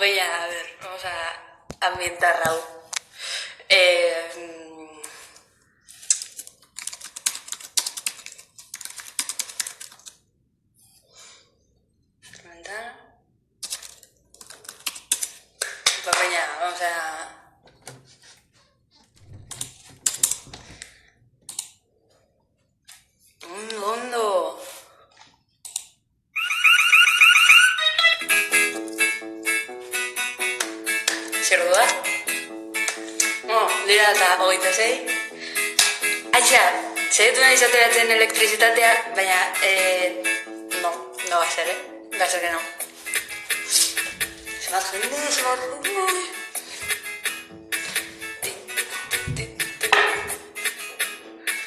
a ver, vamos a ambientar Raúl. Ventana. Pues venga, vamos a... Hondo. Zer da? Dira eta 26. Aixa, zeretu nahi izateratzen elektrizitatea, baina, no va a ser, va a ser que no. Se bat jende.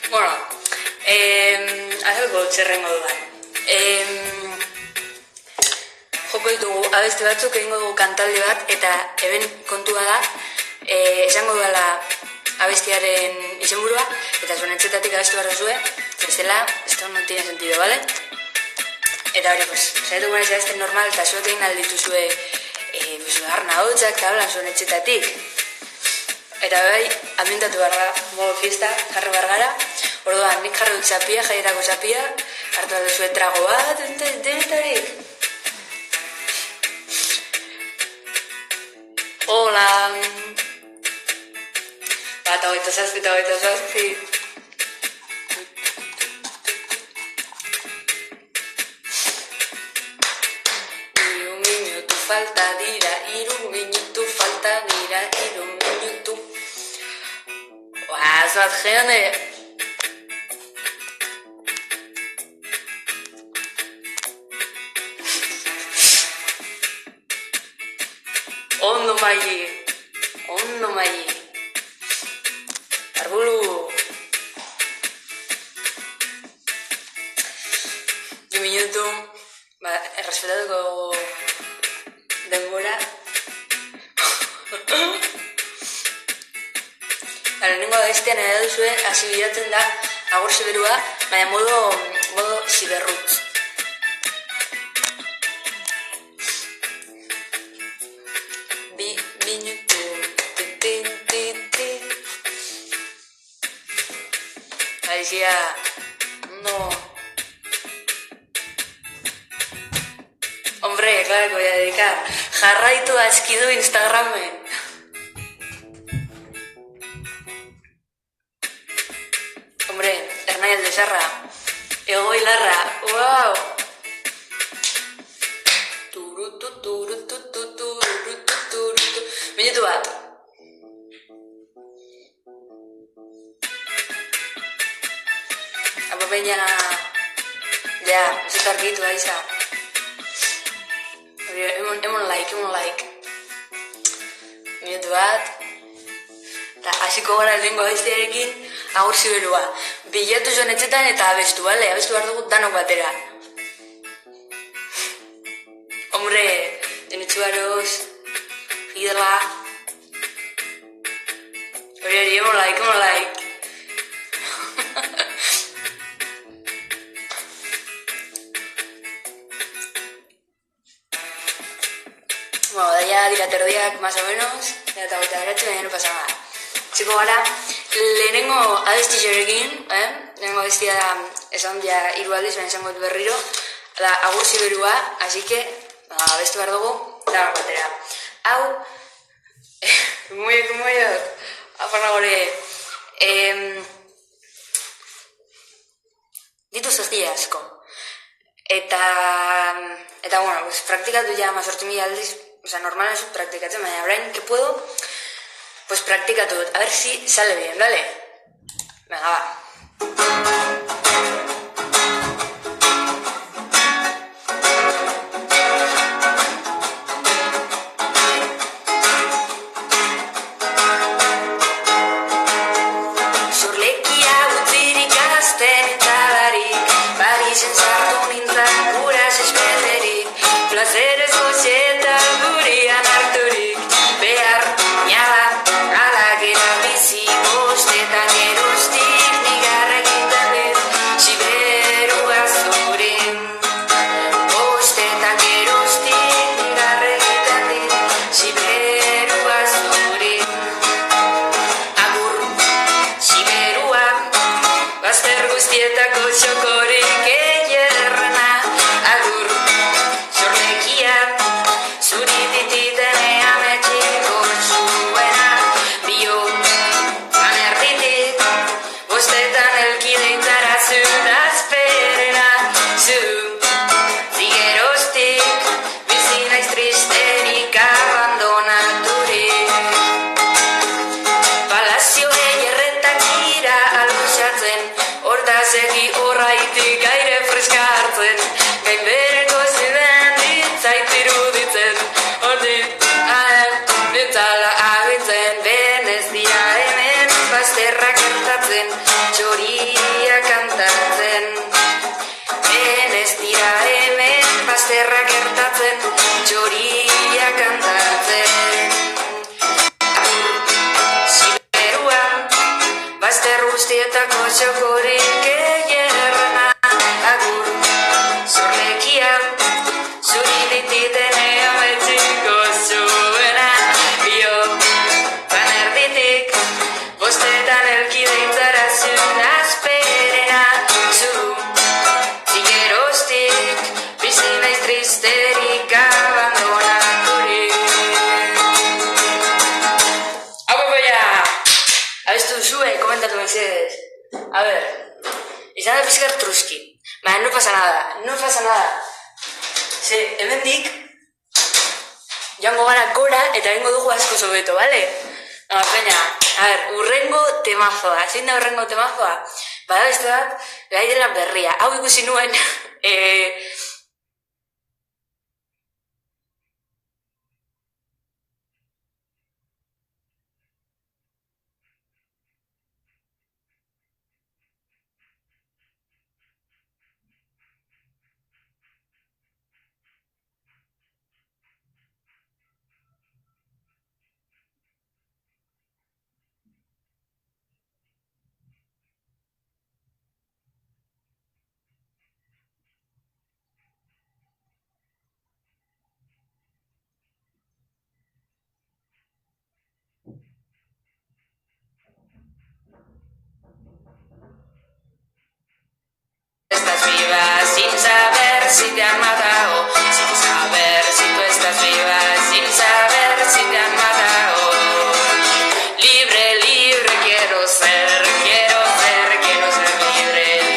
Bueno, azalko txerrengo dudan. Joko ditugu abesti batzuk, egingo dugu kantalde bat, eta eben kontua da, esango duela abestiaren izenburua, eta zuen entzetatik abestu behar duzue, zestela, esto no tiene sentido, ¿vale? Eta hori, pues, zaitu guen ez abesti normal, eta zuek egin aldituzue, arna hotzak, eta holan zuen entzetatik. Eta bai, ambientatu behar da, modo fiesta, jarri behar gara. Orduan, nik jarri dut zapia, jaietako zapia, hartu behar duzue trago bat, denetarik. Hola! Bat, hogeita zazpi. Iru minutu falta dira, Zat jende. Ondo maili. Arbulu. 2 minutu. Errespetatuko denbora. Lehenengo abestian ere duzue, hasi bilatzen da agur siberua, baina modo siberrutz. Bi minutu. Parecía... No. Hombre, claro que voy a dedicar. Jarraitu askidu Instagramen. Hombre, Ernai Aldezarra, Egoi Larra, wow! Minutu bat. Apa peña... Ya, ez eta argitu da iza. Emon like. Minutu bat. Eta hasiko gara lehenko abestiarekin agur siberua. Bilatu zuen etxetan eta abestu, bale? Abestu behar dugu danok batera. Hombre, denetxuaroz, idela. Hori, emon like. Bueno, daia dira terdiak, más o menos, eta goita beratxe, baina no pasa nada. Txiko gara, lehenengo abesti jorekin, lehenengo abestia da, esan dia 3 aldiz, baina esango dut berriro, da agur siberua, así que, abestu behar dugu, da batera. Hau, muiok, aparra gore, ditu zaztia asko. Eta bueno, pues, praktikatu ja 18.000 aldiz, normal ez praktikatzen, baina orain, que puedo, pues practica todo, a ver si sale bien, ¿vale? Venga, va. Zurlekia utzirik azten eta barik, Parisen sartu nintzen kuras espeterik, plazerez goxeta gurian harturik, behar, niala, ala gera bizi bostetan erostik, nigarra egiten dut, esker truski. Baina, no pasa nada. Ze, hemendik, joango gara gora eta egingo dugu asko sobeto, bale? Peña, a ver, urrengo temazoa. Zein da urrengo temazoa? Bada beste bat, gai dela berria. Hau ikusi nuen, estás viva sin saber si te han matado, sin saber si tú estás viva, sin saber si te han matado. Libre, libre quiero ser libre,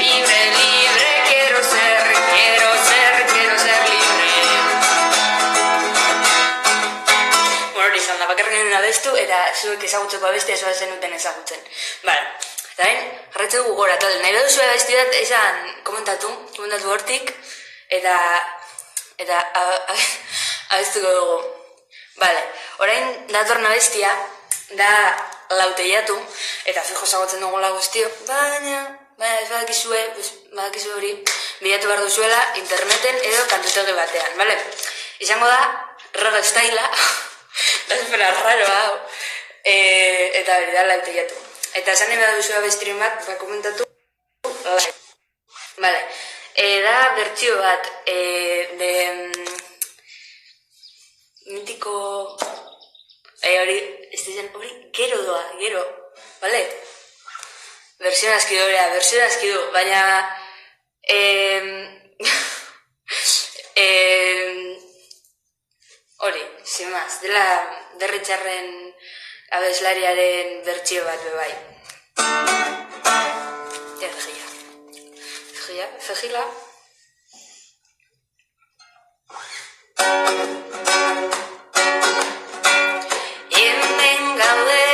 libre, libre quiero ser libre. Bueno, izan da, bakarrik nuen abestu, eta zuek ezagutzeko abestia zua zenuten ezagutzen. Bale. Eta jarretze dugu gora, tal, nahi beduzu abesti bat esan komentatu hortik, eta abestuko dugu. Bale, orain datorren abestia da Lauteiatu, eta fijo zagotzen dugula guztio, baina ez badakizu hori, bilatu behar duzuela interneten edo kantutegi batean, bale? Izango da, reggae styla, da supera raro hau, eta hori da Lauteiatu. Eta esan nahi duzu abestiren bat, komentatu. Vale. Da bertsio bat, de mitiko, hori gero doa, vale? Versión askidu, baina hori, sin más, dela derritxarren abeslariaren bertsio bat bebai. Fejila. Hemen gaude,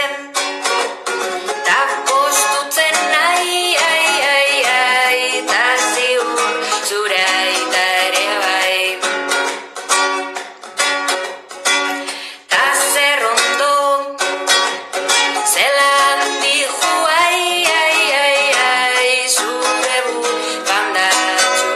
ta kostutzen nahi, ta ziur zure aita ere bai. Ta zer ondo, zelan dihu zure bufanda txu.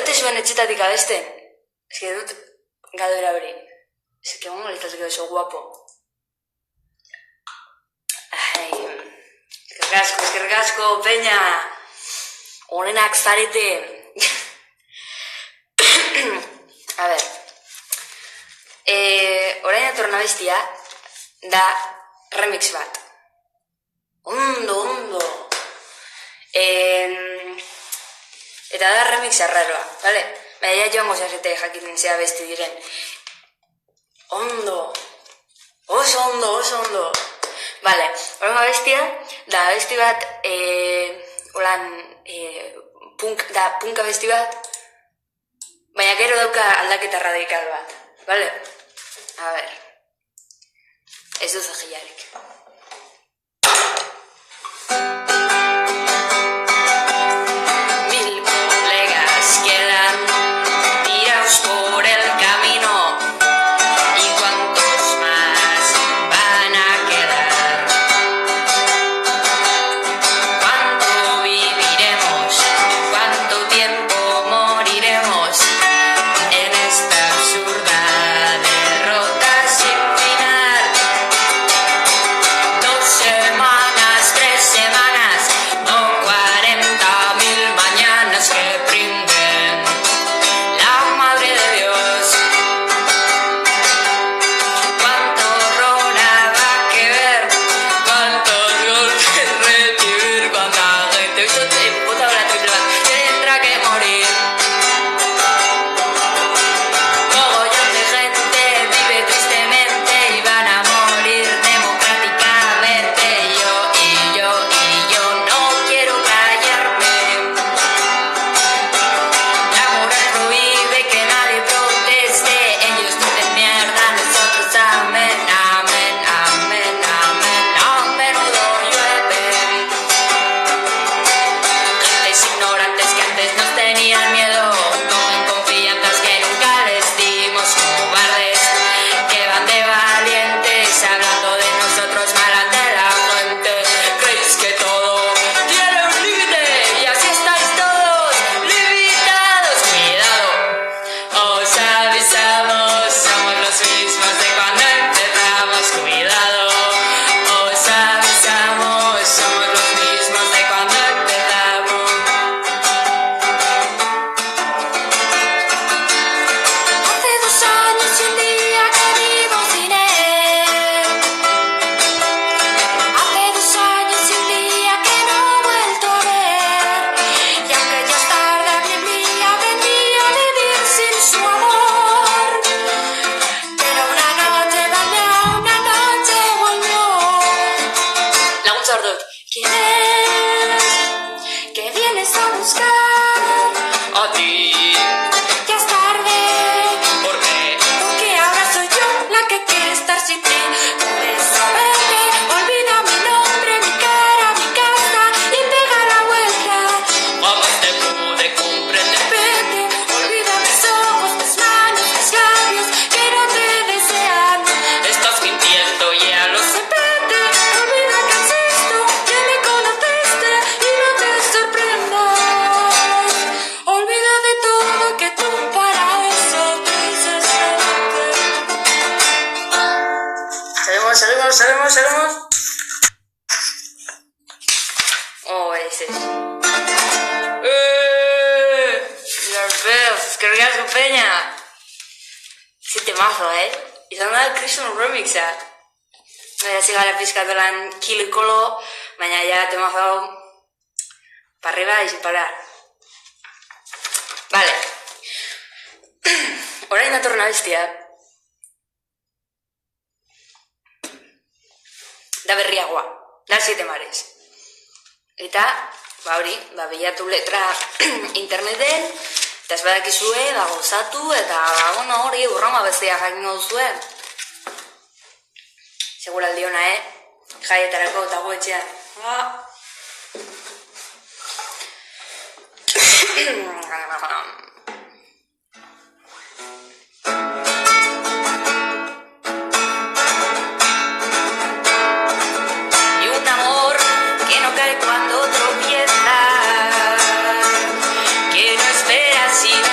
ote zuen etxetatik abesten. Ez que dut galdera hori. Ez que gongo litzateke oso guapo. Ai, eskerrik asko, peña. Honenak zarete. A ber. Orain atorren abestia da remix bat. Ondo. Eta da remix arraroa, vale? Baina joango zarete jakiten zea beste diren. Ondo. Oso ondo. Vale, horrengo abestia da abesti bat, punk abesti bat, baina gero dauka aldaketa radikal bat, vale? A ber, ez duz agilarik. Seguimos. Oh, ese es. Eskerrik asko, peña. Ese temazo, izan da Christian Remixa. Hasi gara pizkatolan kilikolo, baina ja temazo hau parriba y sin parar. Vale. Orain datorren abestia da berriagoa, da 7 mares. Eta, hori, bilatu letra interneten, eta ez badakizue, gozatu, eta hori urrama bestia jakingo duzue. Seguraldi ona, jaietarako eta goetxean. Cuando tropieza, que no espera sino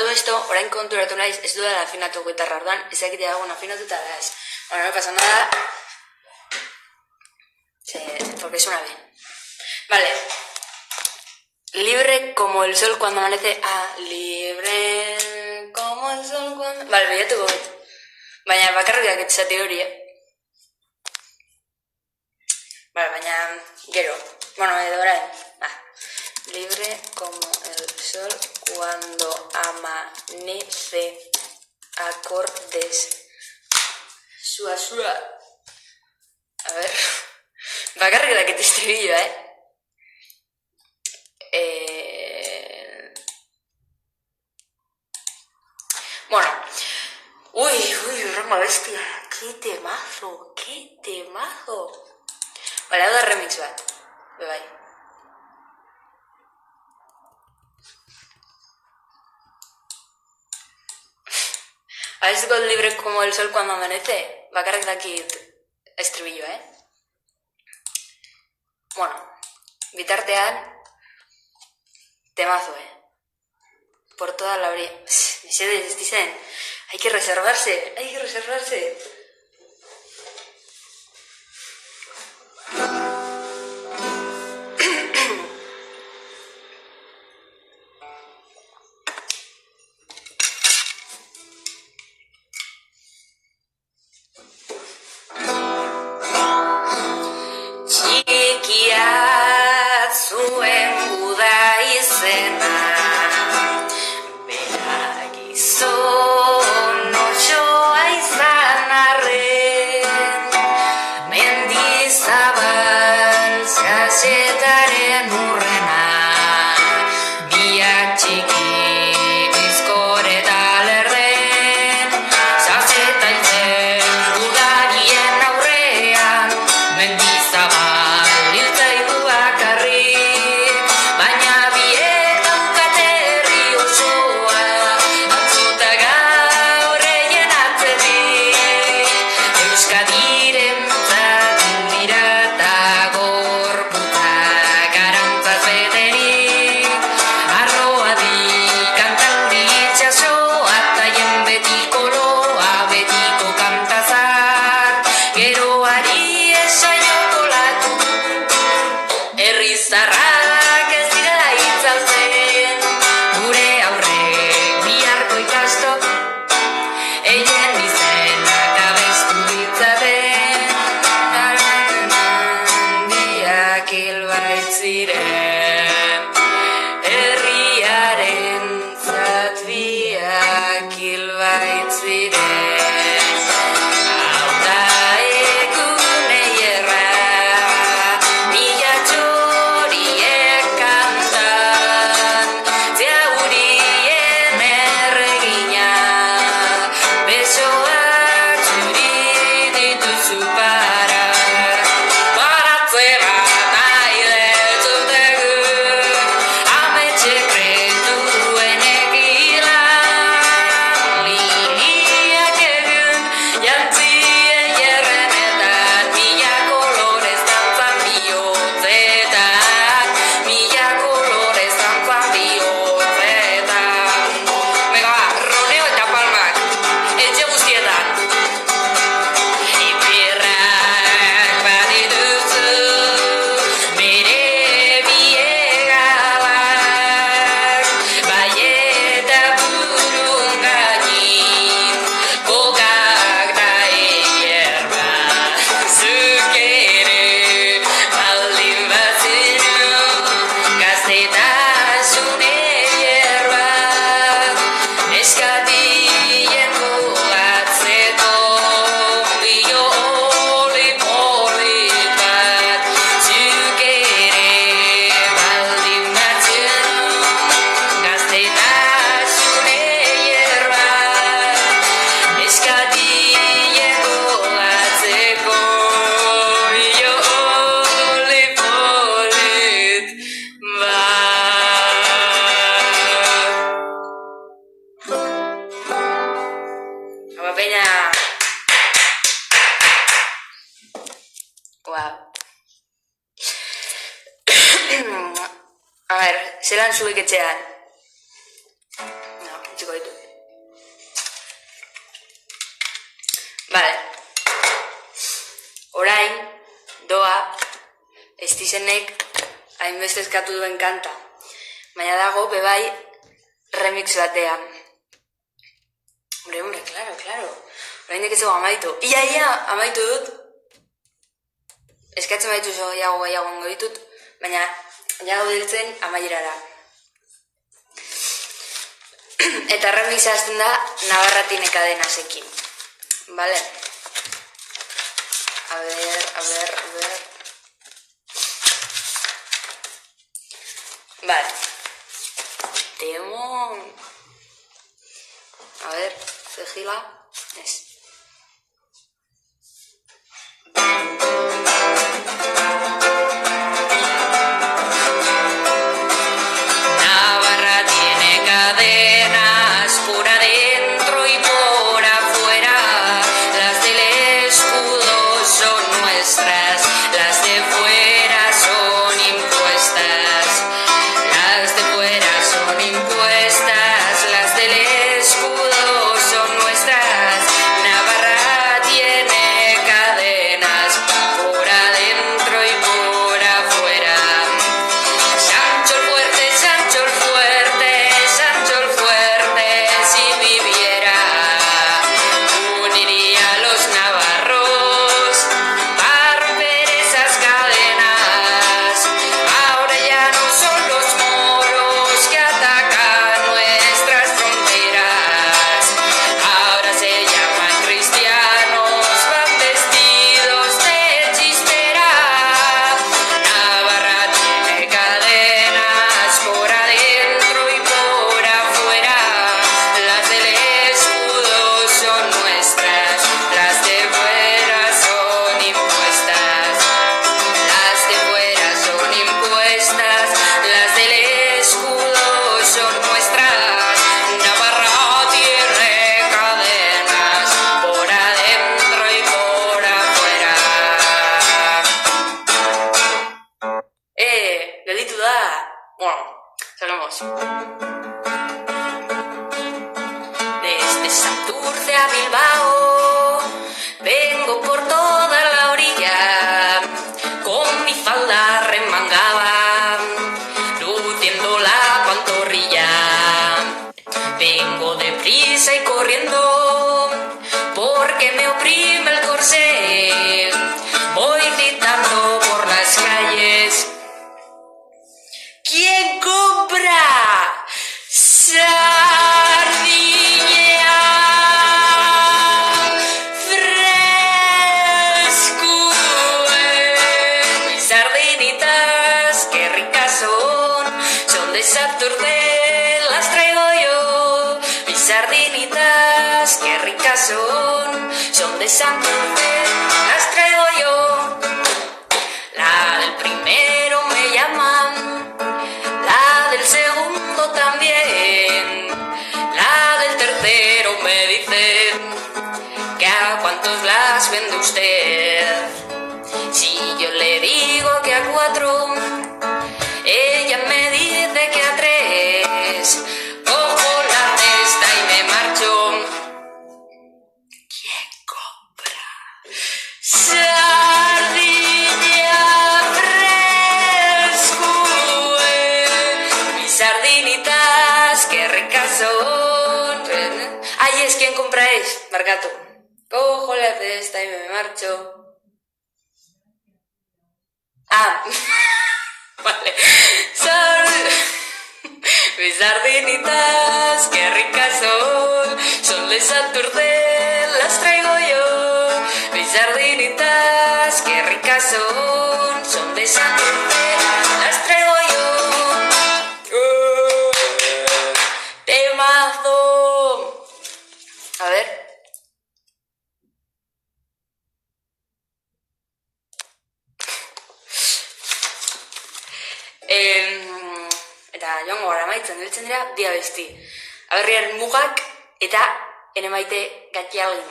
todo esto, orain konturatu naiz, ez dudala afinatu gitarra, orduan, ezakitea dagoen afinatuta da ez. Bueno, no pasa nada, porque suena bien. Vale. Libre como el sol cuando amanece. Libre como el sol cuando... Vale, bilatuko dut. Baina bakarrik dakit zati hori, Vale, baina gero. Bueno, edo orain. Libre como el sol cuando amanece. Acordes. Sua. A ver. Bakarrik dakit estribillo, Bueno. Uy, Roma bestia. Qué temazo. Vale, hau da remix bat. Bai. Abestuko libre como el sol cuando amanece. Bakarrik dakit estribillo, Bueno, bitartean temazo, Por toda la orilla. Mesedez, dicen, hay que reservarse. Txikia zuen guda izena, berak gizon otsoa izan arren, mendizabal sasetaren urrena, biak txiki bizkor eta lerren, saseta hiltzen gudarien aurrean, mendizabal hiltzaigu bakarrik, baina biek daukate herri osoa, atzuta gaur egin atzetik, Euskadirentzat dira eta gorputzak arantzaz beterik, arroadi kantaldi itxasoa, taien betiko loa, betiko kantazar, geroari esaioko latu, herrizarrak ez dira itzaltzen, gure aurrek biharko ikastok, eien izenak abestu ditzaten, biak hilbait ziren, herriarentzat biak hilbait ziren. Hau da egunei erra, mila txoriek kantan, zeaurien erregina, besoak txuri dituzu para, baratze bat nahi detzutegu, ametxe kretuen egilan, liliak egun jantzien jerrenetan, mila kolorez dantzan bihotzetan, mila kolorez dantzan bihotzetan. Venga, Roneo eta Palmak, etxe guztietan. Ipirrak badituzu, bere biegalak, bai eta burun gainik, kokak da hierba, zuk ere baldin bazenu, gaztetasune hierba, eskatien gogatzeko, bilo oli-polit bat, zuk ere baldin bazenu, gaztetasune hierba, eskatien gogatzeko, bilo oli-polit bat. Apa peña. Wow. A ver, zelan zuek etxean? No, utziko ditu. Vale. Orain, doa, Estizenek hainbeste eskatu duen kanta. Baina dago, bebai, remix batea. Hombre, claro. Orain ez ego amaitu. Ia, amaitu dut. Eskatzen baitu zo, iago ditut. Baina, jago diltzen amaierara. Eta remixa azten da Navarratine Cadenasekin. Vale? A ver. Vale. Temón. A ver, Cejila. Es. Desde Santurce a Bilbao vengo por toda la orilla con mi falda remangada luciendo la pantorrilla. Vengo deprisa y corriendo porque me oprime el corsé. Voy gritando por las calles. ¿Quién compra sardina fresco? Mis sardinitas, qué ricas son de Santurce, las traigo yo. Mis sardinitas, qué ricas son de Santurce, las traigo yo. La del primero me llaman, la del segundo también, la del tercero me dicen que a cuántos las vende usted. Si yo le digo que a 4, ella me dice que a 3. Cojo la cesta y me marcho. ¿Quién compra sardina fresco? Mis sardinitas, qué ricas son. Ay, es quien compráis, Marcato. Cojo la cesta y me marcho. Ah, vale. Mis sardinitas, qué ricas son de Santurce, las traigo yo. Mis sardinitas, qué ricas son de Santurce, las traigo yo. Temazo. A ver. Eta joango gara maitzen diltzen dira bi abesti. Aberriaren mugak eta ene maite gatialin.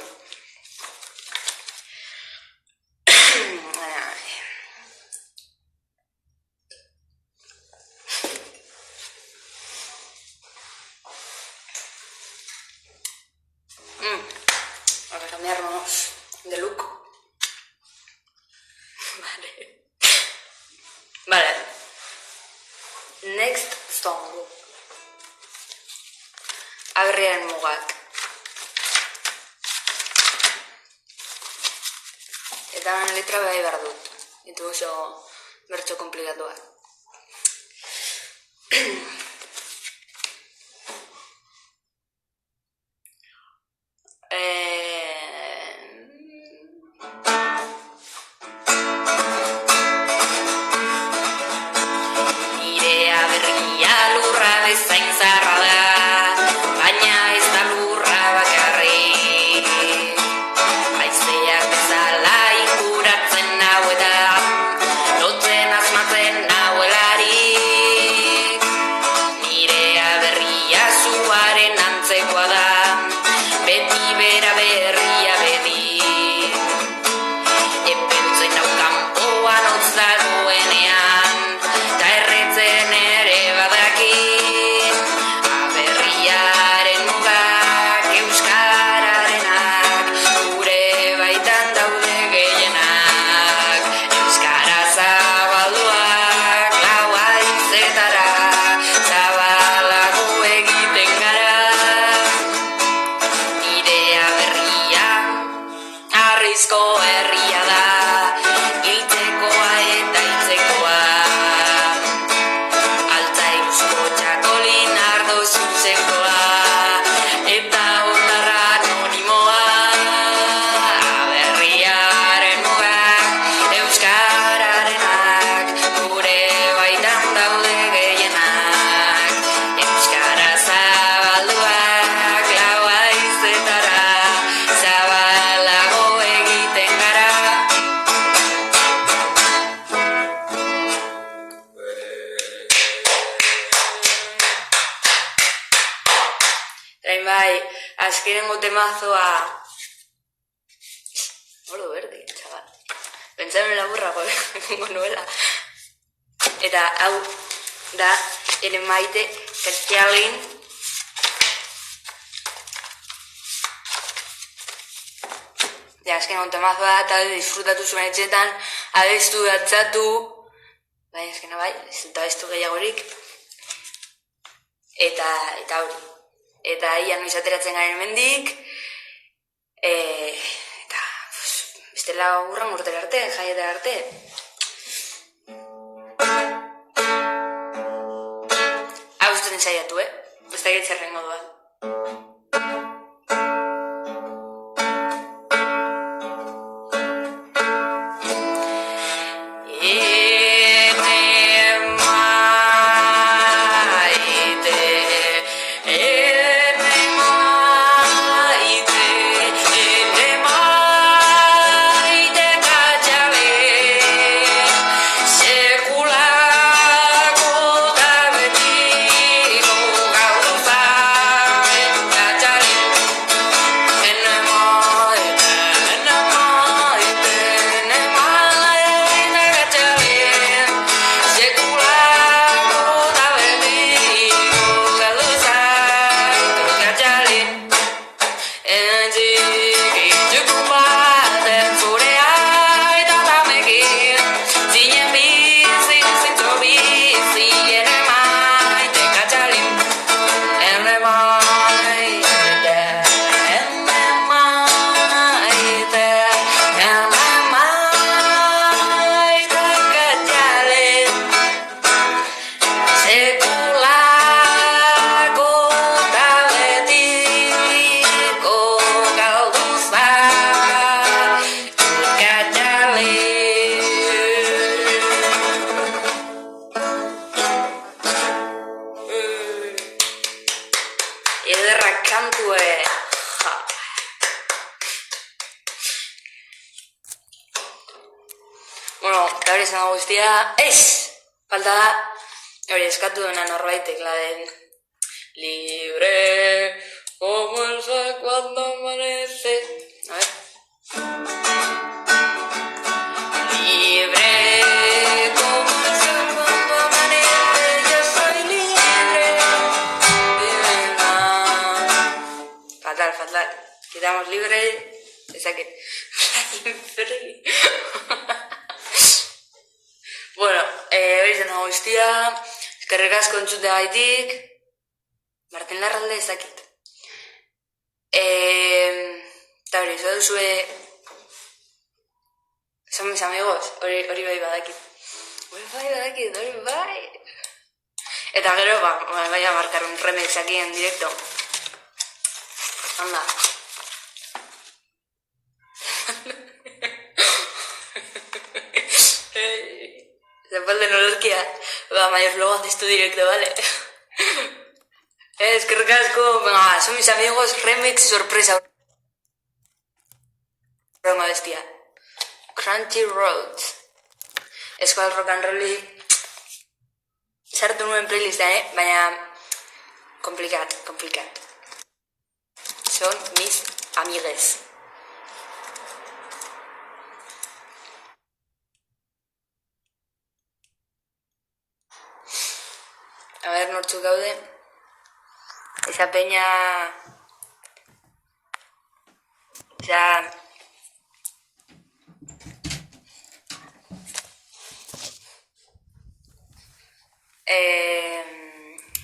de look. Vale. Next song. Aberriaren mugak. Eta letra behar behar dut. Itu oso bertso komplikatuak. Azkenengo temazoa... Olo berde, txabal. Pentsamen laburrago, nuela. Eta hau da, ere maite, Katxalin. Azkenengo temazoa, eta disfrutatu zuen etxetan, abestu datzatu. Baina azkena bai, ez dut abestu gehiagorik. Eta hori. Eta ian noiz ateratzen garen mendik, eta bestela urran urtera arte, jaietara arte. Hau zuten saiatu, ez da gitzerren goduan. Bueno, eta hori izango guztia, falta da, hori eskatu duena norbaitek, la den libre como el sol cuando amanece. A ver. Libre como el sol cuando amanece, yo soy libre de verdad. Fatal. Quedamos libre, esa que... Bueno, hori zen dago guztia, eskerrik asko entzute gaitik, Martin Larralde ezakit. Eta hori, zo duzue, son mis amigos, hori bai badakit. Hori bai. Eta gero, bai a marcar un remix aquí en directo. Anda. Después de Nolorquia, mayor luego haces tu directo, ¿vale? Es que recasco, venga, son mis amigos, remix, sorpresa. Broma bestia. Crunchy Roads. Eskual rock and rolli. Sartu nuen playlista, baina complicat. Son mis amigues. A ver, nortzuk gaude. Esa peña...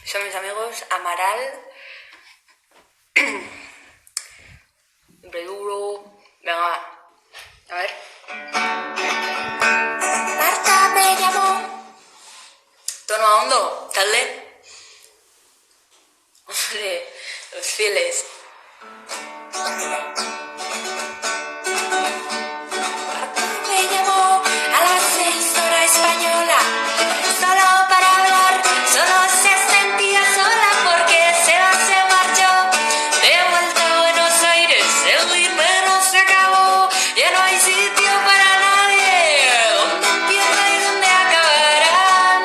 son mis amigos Amaral, Reduro, venga, a ver. Marta me llamó. Tono a hondo, talde. Hombre, los fieles. Marta me llamó a las 6 hora española. Solo para hablar, solo se sentía sola porque se marchó. De vuelta a Buenos Aires, el dinero se acabó. Ya no hay sitio para nadie. ¿Dónde empieza y dónde acabará?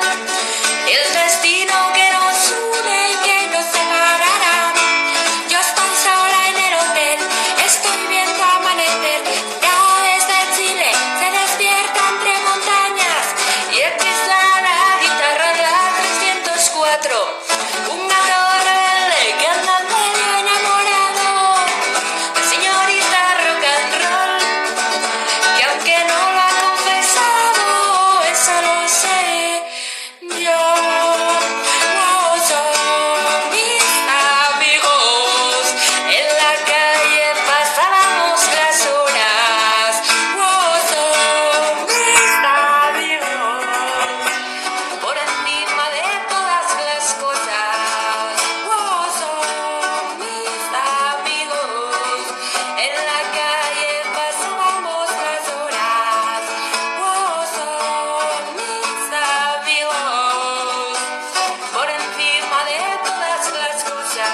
El destino que nos une y que nos separará. Yo estoy sola en el hotel, estoy viendo amanecer. Ya desde Chile se despierta entre montañas. Y aquí suena la guitarra de la 304. Un gato rebelde que anda medio enamorado de señorita rock and roll, que aunque no lo ha confesado, eso lo sé yo. No son mis amigos, en la calle pasábamos las horas. No son mis amigos, por encima de todas las cosas. No son mis amigos, en la calle pasábamos las horas. No son mis amigos, por encima de todas las cosas.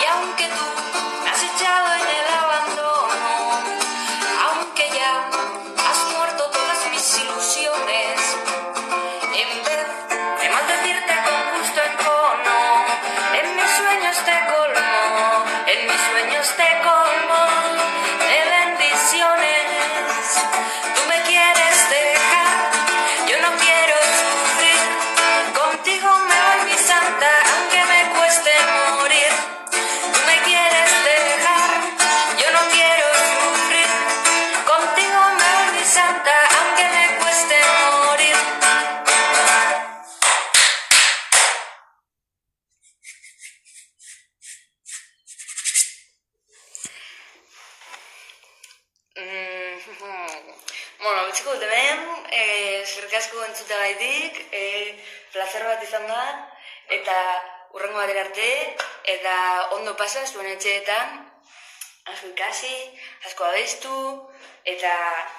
Y aunque tú me has echado en el abandono, aunque ya has muerto todas mis ilusiones, en vez de maldecirte con gusto en cono, en mis sueños te colmo, de bendiciones. Tú me quieres dejar, yo no quiero sufrir, contigo me voy mi santa, aunque me cueste morir. Tú me quieres dejar, yo no quiero sufrir, contigo me voy mi santa, aunque me cueste morir. Bueno, bitxiko dut hemen, eskerrik asko entzutagaitik, plazer bat izan da, eta hurrengo batera arte, eta ondo pasa zuen etxeetan, asko ikasi, asko abestu, eta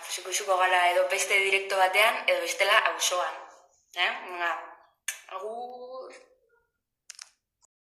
zuko gara edo beste direkto batean, edo bestela auzoan. Agur!